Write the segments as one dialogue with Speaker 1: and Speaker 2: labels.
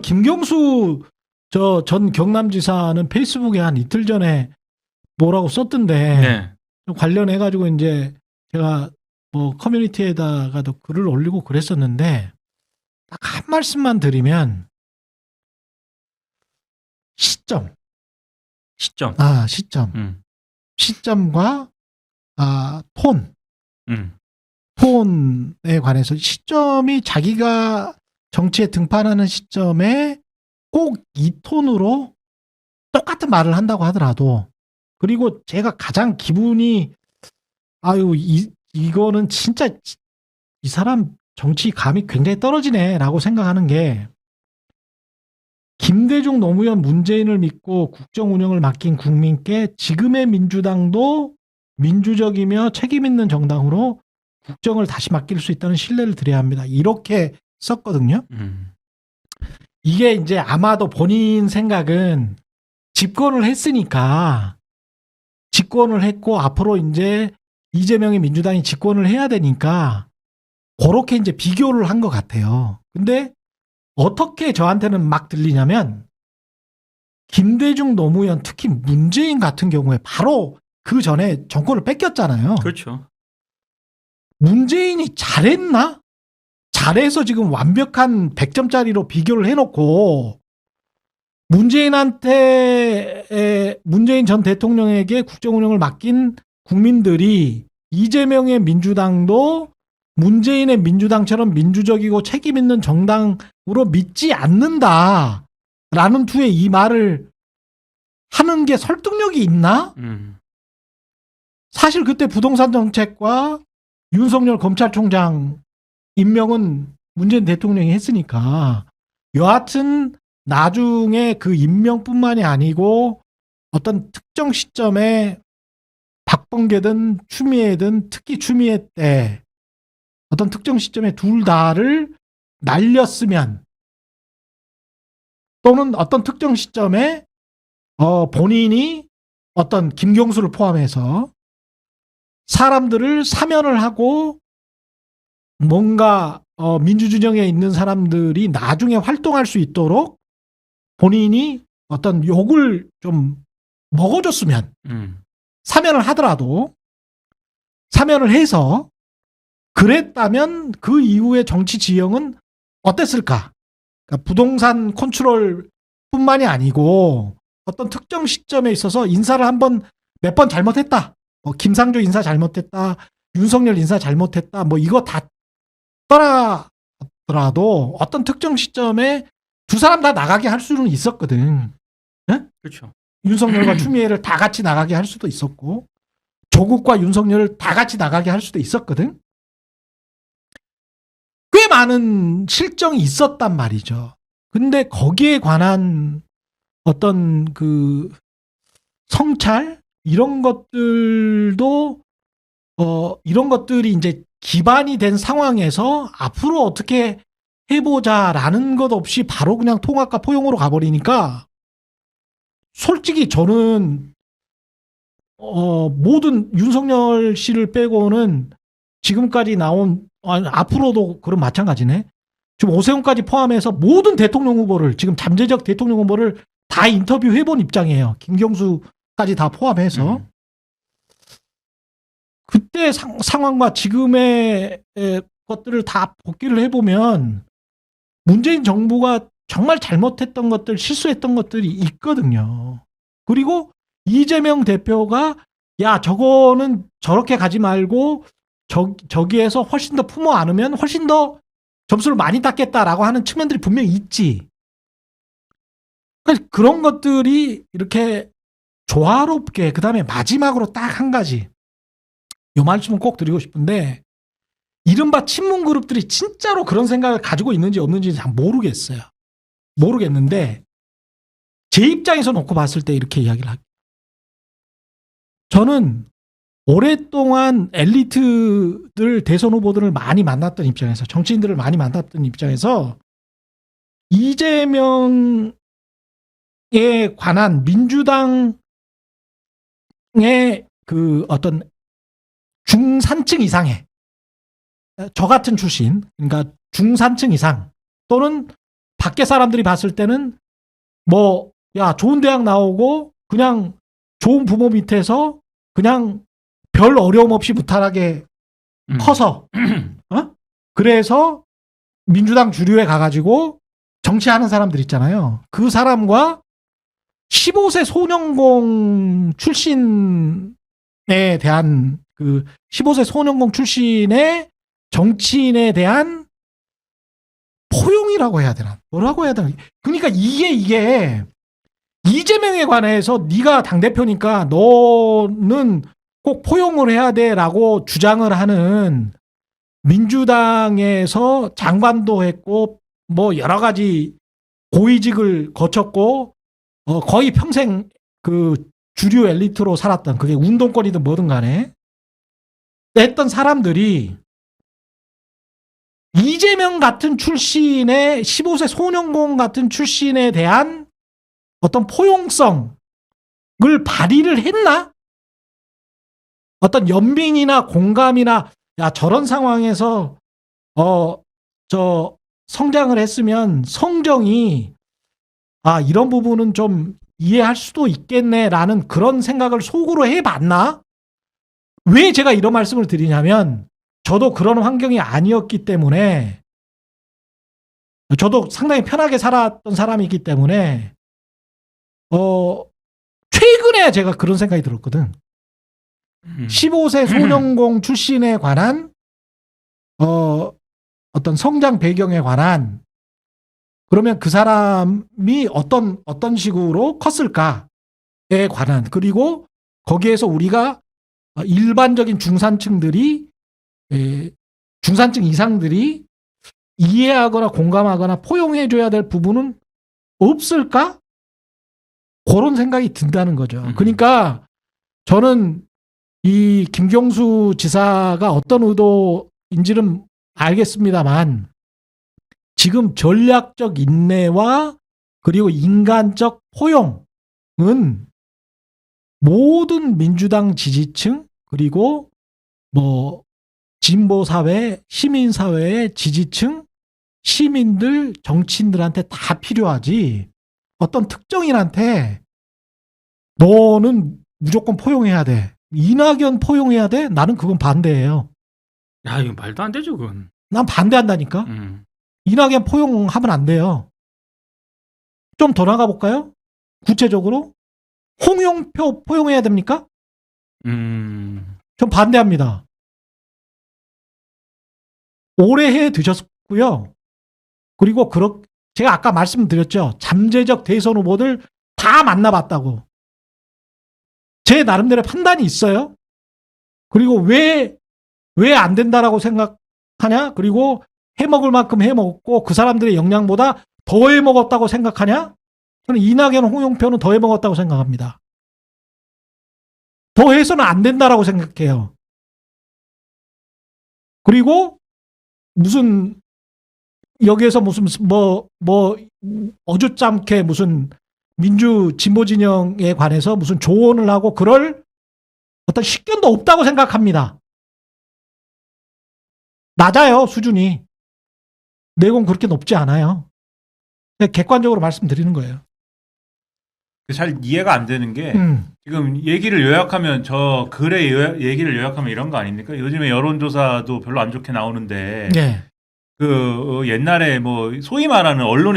Speaker 1: 김경수 전 경남지사는 페이스북에 한 이틀 전에 뭐라고 썼던데
Speaker 2: 네.
Speaker 1: 관련해 가지고 이제 제가 뭐 커뮤니티에다가도 글을 올리고 그랬었는데 딱 한 말씀만 드리면 시점.
Speaker 2: 시점.
Speaker 1: 시점.
Speaker 2: 음.
Speaker 1: 시점과 톤. 톤에 관해서 시점이 자기가 정치에 등판하는 시점에 꼭 이 톤으로 똑같은 말을 한다고 하더라도, 그리고 제가 가장 기분이 이거는 진짜 이 사람 정치 감이 굉장히 떨어지네라고 생각하는 게, 김대중, 노무현, 문재인을 믿고 국정 운영을 맡긴 국민께 지금의 민주당도 민주적이며 책임 있는 정당으로 국정을 다시 맡길 수 있다는 신뢰를 드려야 합니다. 이렇게 썼거든요. 이게 이제 아마도 본인 생각은 집권을 했으니까, 집권을 했고 앞으로 이제 이재명의 민주당이 집권을 해야 되니까 그렇게 이제 비교를 한 것 같아요. 근데 어떻게 저한테는 막 들리냐면, 김대중, 노무현, 특히 문재인 같은 경우에 바로 그 전에 정권을 뺏겼잖아요.
Speaker 2: 그렇죠.
Speaker 1: 문재인이 잘했나? 잘해서 지금 완벽한 100점짜리로 비교를 해놓고 문재인 전 대통령에게 국정 운영을 맡긴 국민들이 이재명의 민주당도 문재인의 민주당처럼 민주적이고 책임 있는 정당으로 믿지 않는다라는 투에 이 말을 하는 게 설득력이 있나? 사실 그때 부동산 정책과 윤석열 검찰총장 임명은 문재인 대통령이 했으니까, 여하튼 나중에 그 임명뿐만이 아니고 어떤 특정 시점에 박범계든 추미애든, 특히 추미애 때 어떤 특정 시점에 둘 다를 날렸으면, 또는 어떤 특정 시점에 본인이 어떤 김경수를 포함해서 사람들을 사면을 하고 뭔가 민주주정에 있는 사람들이 나중에 활동할 수 있도록 본인이 어떤 욕을 좀 먹어줬으면, 사면을 하더라도 사면을 해서 그랬다면 그 이후의 정치 지형은 어땠을까? 그러니까 부동산 컨트롤 뿐만이 아니고 어떤 특정 시점에 있어서 인사를 몇 번 잘못했다. 김상조 인사 잘못했다. 윤석열 인사 잘못했다. 이거 다 떠나더라도 어떤 특정 시점에 두 사람 다 나가게 할 수는 있었거든. 네?
Speaker 2: 그렇죠.
Speaker 1: 윤석열과 추미애를 다 같이 나가게 할 수도 있었고, 조국과 윤석열을 다 같이 나가게 할 수도 있었거든. 꽤 많은 실정이 있었단 말이죠. 근데 거기에 관한 어떤 그 성찰, 이런 것들도 이런 것들이 이제 기반이 된 상황에서 앞으로 어떻게 해보자라는 것 없이 바로 그냥 통합과 포용으로 가버리니까, 솔직히 저는 모든 윤석열 씨를 빼고는 지금까지 나온, 앞으로도 그런 마찬가지네. 지금 오세훈까지 포함해서 모든 대통령 후보를, 지금 잠재적 대통령 후보를 다 인터뷰해본 입장이에요. 김경수까지 다 포함해서. 그때 상황과 지금의 것들을 다 복기를 해보면 문재인 정부가 정말 잘못했던 것들, 실수했던 것들이 있거든요. 그리고 이재명 대표가 저거는 저렇게 가지 말고 저기에서 훨씬 더 품어 안으면 훨씬 더 점수를 많이 땄겠다라고 하는 측면들이 분명히 있지. 그런 것들이 이렇게 조화롭게, 그 다음에 마지막으로 딱 한 가지, 이 말씀은 꼭 드리고 싶은데, 이른바 친문 그룹들이 진짜로 그런 생각을 가지고 있는지 없는지 잘 모르겠는데, 제 입장에서 놓고 봤을 때 이렇게 이야기를 할게요. 저는 오랫동안 엘리트들, 대선 후보들을 많이 만났던 입장에서, 정치인들을 많이 만났던 입장에서 이재명에 관한 민주당의 그 어떤 중산층 이상의, 저 같은 출신, 그러니까 중산층 이상 또는 밖에 사람들이 봤을 때는 뭐, 야, 좋은 대학 나오고 그냥 좋은 부모 밑에서 그냥 별 어려움 없이 무탈하게 커서, 어? 그래서 민주당 주류에 가가지고 정치하는 사람들 있잖아요. 그 사람과 15세 소년공 출신에 대한 15세 소년공 출신의 정치인에 대한 포용이라고 해야 되나? 뭐라고 해야 되나? 그러니까 이게 이재명에 관해서 네가 당대표니까 너는 꼭 포용을 해야 돼라고 주장을 하는 민주당에서 장관도 했고 뭐 여러 가지 고위직을 거쳤고 거의 평생 그 주류 엘리트로 살았던 그게 운동권이든 뭐든 간에 했던 사람들이 이재명 같은 출신의 15세 소년공 같은 출신에 대한 어떤 포용성을 발휘를 했나? 어떤 연민이나 공감이나 야 저런 상황에서 저 성장을 했으면 성정이 이런 부분은 좀 이해할 수도 있겠네라는 그런 생각을 속으로 해봤나? 왜 제가 이런 말씀을 드리냐면 저도 그런 환경이 아니었기 때문에 저도 상당히 편하게 살았던 사람이기 때문에 최근에 제가 그런 생각이 들었거든. 15세 소년공 출신에 관한 어떤 성장 배경에 관한 그러면 그 사람이 어떤 식으로 컸을까에 관한 그리고 거기에서 우리가 일반적인 중산층들이 중산층 이상들이 이해하거나 공감하거나 포용해줘야 될 부분은 없을까? 그런 생각이 든다는 거죠. 그러니까 저는 이 김경수 지사가 어떤 의도인지는 알겠습니다만 지금 전략적 인내와 그리고 인간적 포용은 모든 민주당 지지층 그리고 뭐 진보사회, 시민사회의 지지층, 시민들, 정치인들한테 다 필요하지 어떤 특정인한테 너는 무조건 포용해야 돼. 이낙연 포용해야 돼? 나는 그건 반대예요.
Speaker 2: 야, 이거 말도 안 되죠, 그건.
Speaker 1: 난 반대한다니까. 이낙연 포용하면 안 돼요. 좀 더 나가볼까요? 구체적으로 홍영표 포용해야 됩니까? 전 반대합니다. 오래 해 드셨고요. 그리고 제가 아까 말씀드렸죠. 잠재적 대선 후보들 다 만나봤다고. 제 나름대로 판단이 있어요. 그리고 왜 안 된다라고 생각하냐? 그리고 해먹을 만큼 해먹었고 그 사람들의 역량보다 더 해먹었다고 생각하냐? 저는 이낙연, 홍영표는 더 해먹었다고 생각합니다. 더 해서는 안 된다라고 생각해요. 그리고 무슨 여기에서 무슨 뭐 어줍잖게 무슨 민주 진보 진영에 관해서 무슨 조언을 하고 그럴 어떤 식견도 없다고 생각합니다. 낮아요, 수준이. 내공 그렇게 높지 않아요. 객관적으로 말씀드리는 거예요.
Speaker 3: 잘 이해가 안 되는 게 지금 얘기를 요약하면 저 글의 얘기를 요약하면 이런 거 아닙니까? 요즘에 여론조사도 별로 안 좋게 나오는데
Speaker 1: 네.
Speaker 3: 옛날에 뭐 소위 말하는 언론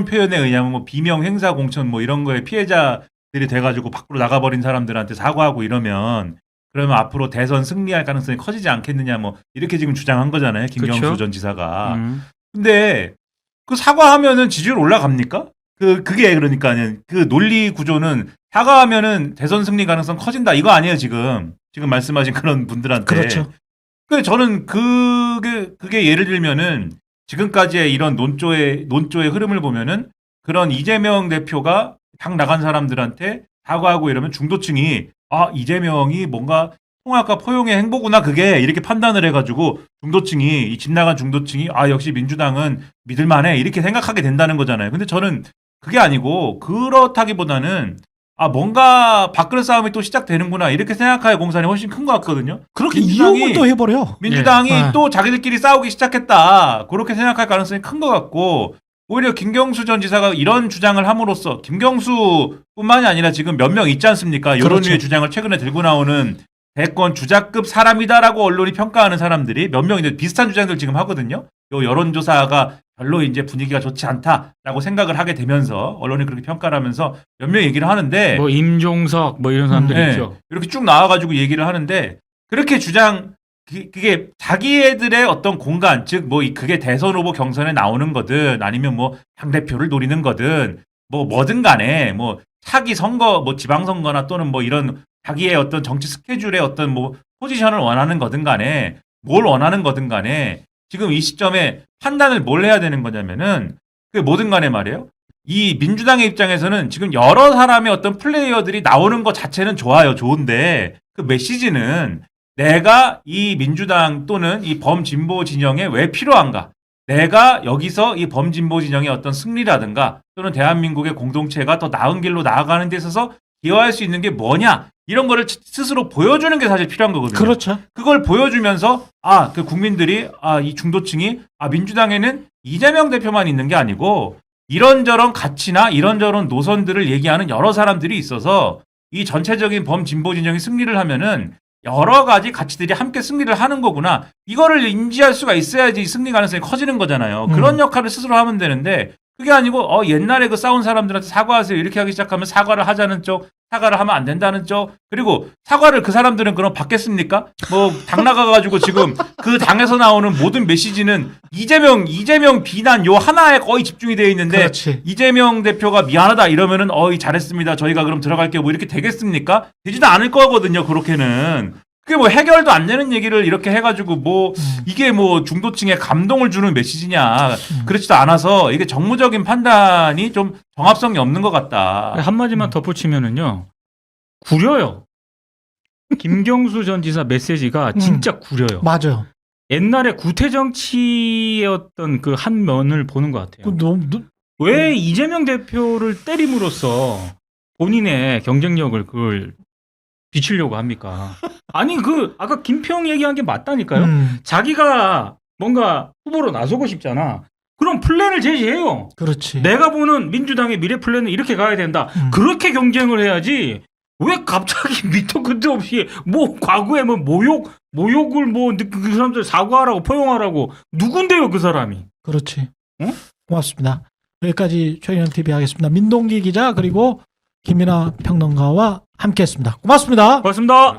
Speaker 3: 표현에 의하면 뭐 비명 행사 공천 뭐 이런 거에 피해자들이 돼가지고 밖으로 나가버린 사람들한테 사과하고 이러면 그러면 앞으로 대선 승리할 가능성이 커지지 않겠느냐 뭐 이렇게 지금 주장한 거잖아요. 김경수
Speaker 2: 그쵸?
Speaker 3: 전 지사가. 근데 그 사과하면은 지지율 올라갑니까? 그게 그러니까는 그 논리 구조는 사과하면은 대선 승리 가능성 커진다 이거 아니에요 지금 말씀하신 그런 분들한테.
Speaker 1: 그렇죠.
Speaker 3: 그 저는 그게 예를 들면은 지금까지의 이런 논조의 흐름을 보면은 그런 이재명 대표가 당 나간 사람들한테 사과하고 이러면 중도층이 이재명이 뭔가 통합과 포용의 행보구나 그게 이렇게 판단을 해가지고 중도층이 이 집 나간 중도층이 역시 민주당은 믿을만해 이렇게 생각하게 된다는 거잖아요. 근데 저는 그게 아니고 그렇다기보다는 뭔가 밥그릇 싸움이 또 시작되는구나 이렇게 생각할 공산이 훨씬 큰 것 같거든요.
Speaker 1: 그렇게
Speaker 3: 민주당이-
Speaker 1: 이용을 또 해버려.
Speaker 3: 민주당이
Speaker 1: 예.
Speaker 3: 또 자기들끼리 싸우기 시작했다. 그렇게 생각할 가능성이 큰 것 같고 오히려 김경수 전 지사가 이런 주장을 함으로써 김경수뿐만이 아니라 지금 몇 명 있지 않습니까? 여론위의
Speaker 1: 그렇죠.
Speaker 3: 주장을 최근에 들고 나오는 대권 주자급 사람이다라고 언론이 평가하는 사람들이 몇 명인데 비슷한 주장들 지금 하거든요. 요 여론조사가 별로 이제 분위기가 좋지 않다라고 생각을 하게 되면서 언론이 그렇게 평가를 하면서 몇 명 얘기를 하는데
Speaker 2: 뭐 임종석 뭐 이런 사람들
Speaker 3: 네.
Speaker 2: 있죠.
Speaker 3: 이렇게 쭉 나와가지고 얘기를 하는데 그렇게 그게 자기애들의 어떤 공간 즉 뭐 그게 대선 후보 경선에 나오는 거든 아니면 뭐 당대표를 노리는 거든 뭐든 간에 뭐 차기 선거 뭐 지방선거나 또는 뭐 이런 자기의 어떤 정치 스케줄의 어떤 뭐 포지션을 원하는 거든 간에 뭘 원하는 거든 간에 지금 이 시점에 판단을 뭘 해야 되는 거냐면은 그 뭐든 간에 말이에요. 이 민주당의 입장에서는 지금 여러 사람의 어떤 플레이어들이 나오는 것 자체는 좋아요. 좋은데 그 메시지는 내가 이 민주당 또는 이 범진보 진영에 왜 필요한가? 내가 여기서 이 범진보 진영의 어떤 승리라든가 또는 대한민국의 공동체가 더 나은 길로 나아가는 데 있어서 기여할 수 있는 게 뭐냐? 이런 거를 스스로 보여주는 게 사실 필요한 거거든요.
Speaker 1: 그렇죠.
Speaker 3: 그걸 보여주면서 그 국민들이 이 중도층이 민주당에는 이재명 대표만 있는 게 아니고 이런저런 가치나 이런저런 노선들을 얘기하는 여러 사람들이 있어서 이 전체적인 범진보 진영이 승리를 하면은 여러 가지 가치들이 함께 승리를 하는 거구나. 이거를 인지할 수가 있어야지 승리 가능성이 커지는 거잖아요. 그런 역할을 스스로 하면 되는데 그게 아니고 옛날에 그 싸운 사람들한테 사과하세요 이렇게 하기 시작하면 사과를 하자는 쪽, 사과를 하면 안 된다는 쪽, 그리고 사과를 그 사람들은 그럼 받겠습니까? 뭐 당 나가가지고 지금 그 당에서 나오는 모든 메시지는 이재명 비난 요 하나에 거의 집중이 되어 있는데
Speaker 1: 그렇지.
Speaker 3: 이재명 대표가 미안하다 이러면은 잘했습니다 저희가 그럼 들어갈게요 뭐 이렇게 되겠습니까? 되지도 않을 거거든요. 그렇게는 그게 뭐 해결도 안 되는 얘기를 이렇게 해가지고 뭐 이게 뭐 중도층에 감동을 주는 메시지냐 그렇지도 않아서 이게 정무적인 판단이 좀 정합성이 없는 것 같다.
Speaker 2: 한마디만 덧붙이면은요. 구려요. 김경수 전 지사 메시지가 진짜 구려요.
Speaker 1: 맞아.
Speaker 2: 옛날에 구태 정치였던 그 한 면을 보는 것 같아요. 왜 이재명 대표를 때림으로써 본인의 경쟁력을 그걸 비추려고 합니까? 아니 아까 김평 얘기한 게 맞다니까요. 자기가 뭔가 후보로 나서고 싶잖아. 그럼 플랜을 제시해요.
Speaker 1: 그렇지.
Speaker 2: 내가 보는 민주당의 미래 플랜은 이렇게 가야 된다. 그렇게 경쟁을 해야지. 왜 갑자기 밑도 끝도 없이 뭐 과거에 뭐 모욕을 뭐 그 사람들 사과하라고 포용하라고 누군데요 그 사람이?
Speaker 1: 그렇지.
Speaker 2: 응?
Speaker 1: 고맙습니다. 여기까지 최인영 TV 하겠습니다. 민동기 기자 그리고 김민아 평론가와 함께했습니다. 고맙습니다.
Speaker 2: 고맙습니다.